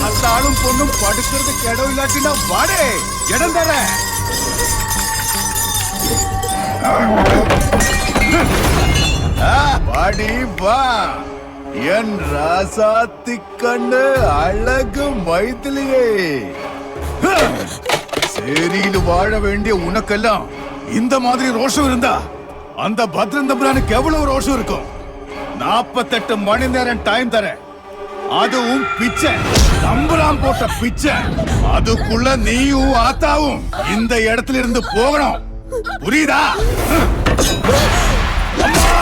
அந்த ஆளும் பொண்ணும் படுக்கிறதுக்கு இடம் இல்லாட்டினா வாடே இடம் தர. வாடி வா என் ராசாத்தி கண்ணு அழகு மைதிலியே. சேரியில் வாழ வேண்டிய உனக்கெல்லாம் இந்த மாதிரி ரோஷம் இருந்தா அந்த பத்ரன் தம்புரானுக்கு எவ்வளவு ரோஷம் இருக்கும்? 48 மணி நேரம் டைம் தரேன். அதுவும் பிச்சை, தம்புரான் போட்ட பிச்சை. அதுக்குள்ள நீயும் ஆத்தாவும் இந்த இடத்துல இருந்து போகணும். புரியுதா? அம்மா